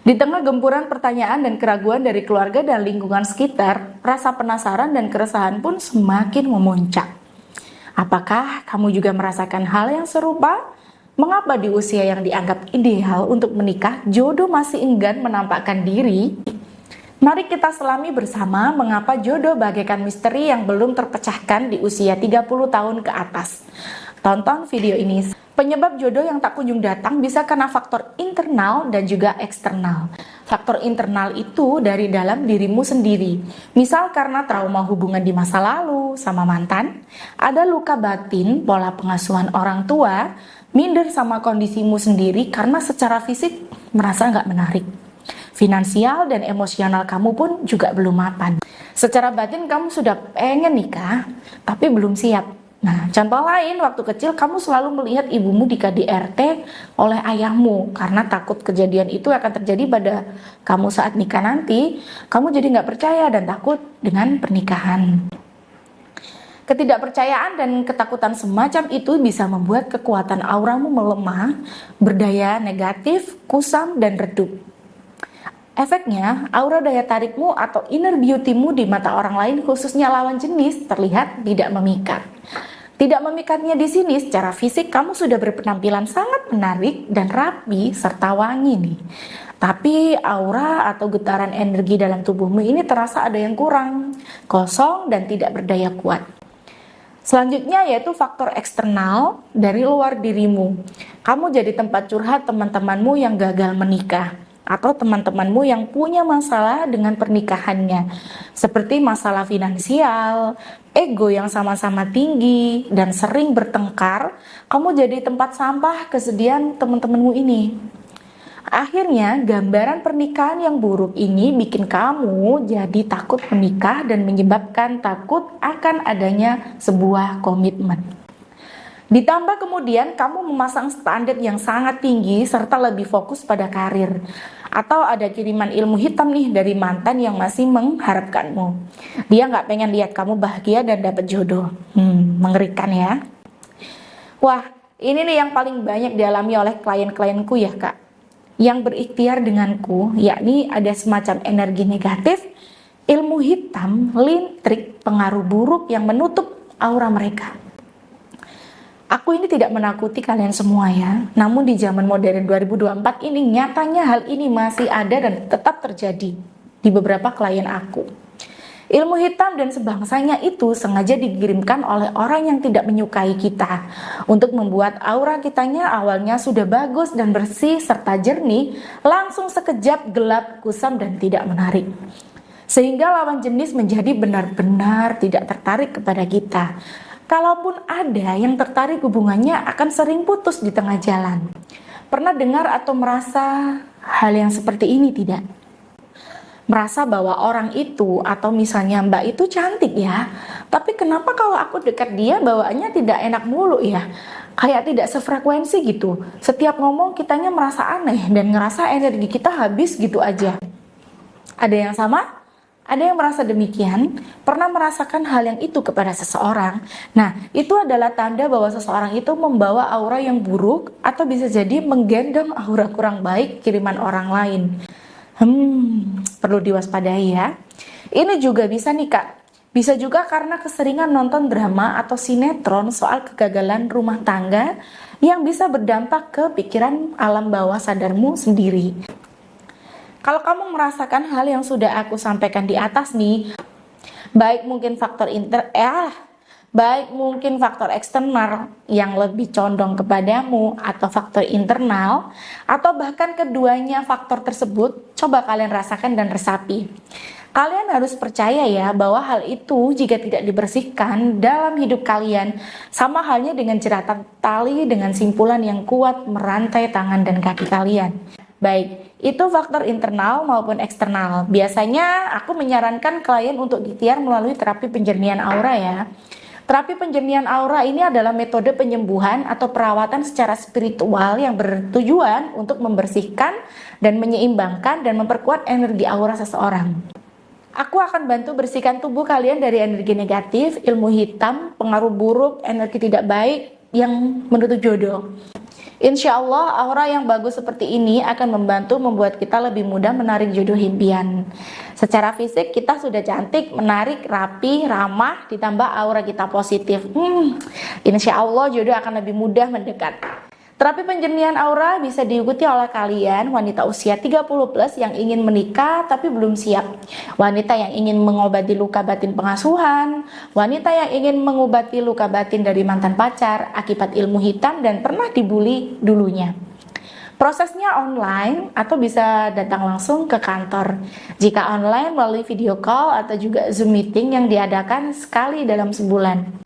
Di tengah gempuran pertanyaan dan keraguan dari keluarga dan lingkungan sekitar, rasa penasaran dan keresahan pun semakin memuncak. Apakah kamu juga merasakan hal yang serupa? Mengapa di usia yang dianggap ideal untuk menikah, jodoh masih enggan menampakkan diri? Mari kita selami bersama mengapa jodoh bagaikan misteri yang belum terpecahkan di usia 30 tahun ke atas. Tonton video ini. Penyebab jodoh yang tak kunjung datang bisa karena faktor internal dan juga eksternal. Faktor internal itu dari dalam dirimu sendiri. Misal karena trauma hubungan di masa lalu sama mantan, ada luka batin, pola pengasuhan orang tua, minder sama kondisimu sendiri karena secara fisik merasa nggak menarik. Finansial dan emosional kamu pun juga belum mapan. Secara batin kamu sudah pengen nikah, tapi belum siap. Nah, contoh lain, waktu kecil kamu selalu melihat ibumu di KDRT oleh ayahmu karena takut kejadian itu akan terjadi pada kamu saat nikah nanti. Kamu jadi nggak percaya dan takut dengan pernikahan. Ketidakpercayaan dan ketakutan semacam itu bisa membuat kekuatan auramu melemah, berdaya negatif, kusam, dan redup. Efeknya, aura daya tarikmu atau inner beauty-mu di mata orang lain, khususnya lawan jenis, terlihat tidak memikat. Tidak memikatnya di sini, secara fisik kamu sudah berpenampilan sangat menarik dan rapi serta wangi nih. Tapi aura atau getaran energi dalam tubuhmu ini terasa ada yang kurang, kosong dan tidak berdaya kuat. Selanjutnya yaitu faktor eksternal dari luar dirimu. Kamu jadi tempat curhat teman-temanmu yang gagal menikah, atau teman-temanmu yang punya masalah dengan pernikahannya, seperti masalah finansial, ego yang sama-sama tinggi, dan sering bertengkar. Kamu jadi tempat sampah kesedihan teman-temanmu ini. Akhirnya, gambaran pernikahan yang buruk ini bikin kamu jadi takut menikah dan menyebabkan takut akan adanya sebuah komitmen. Ditambah kemudian kamu memasang standar yang sangat tinggi serta lebih fokus pada karir. Atau ada kiriman ilmu hitam nih dari mantan yang masih mengharapkanmu. Dia nggak pengen lihat kamu bahagia dan dapat jodoh. Mengerikan ya. Wah, ini nih yang paling banyak dialami oleh klien-klienku ya kak. Yang berikhtiar denganku, yakni ada semacam energi negatif, ilmu hitam, lintrik, pengaruh buruk yang menutup aura mereka. Aku ini tidak menakuti kalian semua ya, namun di zaman modern 2024 ini nyatanya hal ini masih ada dan tetap terjadi di beberapa klien aku. Ilmu hitam dan sebangsanya itu sengaja dikirimkan oleh orang yang tidak menyukai kita untuk membuat aura kitanya awalnya sudah bagus dan bersih serta jernih, langsung sekejap gelap, kusam dan tidak menarik. Sehingga lawan jenis menjadi benar-benar tidak tertarik kepada kita. Kalaupun ada yang tertarik, hubungannya akan sering putus di tengah jalan. Pernah dengar atau merasa hal yang seperti ini tidak? Merasa bahwa orang itu atau misalnya mbak itu cantik ya, tapi kenapa kalau aku dekat dia bawaannya tidak enak mulu ya? Kayak tidak sefrekuensi gitu. Setiap ngomong kitanya merasa aneh dan ngerasa energi kita habis gitu aja. Ada yang sama? Ada yang merasa demikian, pernah merasakan hal yang itu kepada seseorang. Nah, itu adalah tanda bahwa seseorang itu membawa aura yang buruk atau bisa jadi menggendong aura kurang baik kiriman orang lain. Perlu diwaspadai ya. Ini juga bisa nih kak, bisa juga karena keseringan nonton drama atau sinetron soal kegagalan rumah tangga yang bisa berdampak ke pikiran alam bawah sadarmu sendiri. Kalau kamu merasakan hal yang sudah aku sampaikan di atas nih, baik mungkin faktor eksternal yang lebih condong kepadamu atau faktor internal, atau bahkan keduanya faktor tersebut, coba kalian rasakan dan resapi. Kalian harus percaya ya bahwa hal itu jika tidak dibersihkan dalam hidup kalian, sama halnya dengan jeratan tali dengan simpulan yang kuat merantai tangan dan kaki kalian. Baik, itu faktor internal maupun eksternal. Biasanya aku menyarankan klien untuk ikhtiar melalui terapi penjernihan aura ya. Terapi penjernihan aura ini adalah metode penyembuhan atau perawatan secara spiritual yang bertujuan untuk membersihkan dan menyeimbangkan dan memperkuat energi aura seseorang. Aku akan bantu bersihkan tubuh kalian dari energi negatif, ilmu hitam, pengaruh buruk, energi tidak baik, yang menuju jodoh. Insya Allah, aura yang bagus seperti ini akan membantu membuat kita lebih mudah menarik jodoh impian. Secara fisik kita sudah cantik, menarik, rapi, ramah, ditambah aura kita positif. Insya Allah jodoh akan lebih mudah mendekat. Terapi penjernihan aura bisa diikuti oleh kalian wanita usia 30 plus yang ingin menikah tapi belum siap, wanita yang ingin mengobati luka batin pengasuhan, wanita yang ingin mengobati luka batin dari mantan pacar akibat ilmu hitam dan pernah dibully dulunya. Prosesnya online atau bisa datang langsung ke kantor. Jika online melalui video call atau juga Zoom meeting yang diadakan sekali dalam sebulan.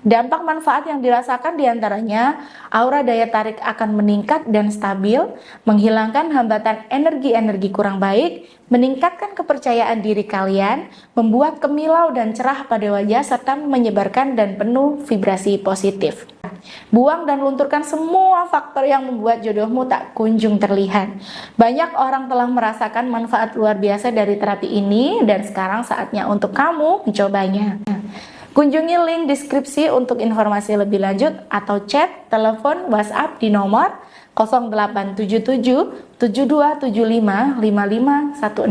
Dampak manfaat yang dirasakan diantaranya aura daya tarik akan meningkat dan stabil, menghilangkan hambatan energi-energi kurang baik, meningkatkan kepercayaan diri kalian, membuat kemilau dan cerah pada wajah serta menyebarkan dan penuh vibrasi positif. Buang dan lunturkan semua faktor yang membuat jodohmu tak kunjung terlihat. Banyak orang telah merasakan manfaat luar biasa dari terapi ini dan sekarang saatnya untuk kamu mencobanya. Kunjungi link deskripsi untuk informasi lebih lanjut atau chat, telepon, WhatsApp di nomor 0877 7275 5516.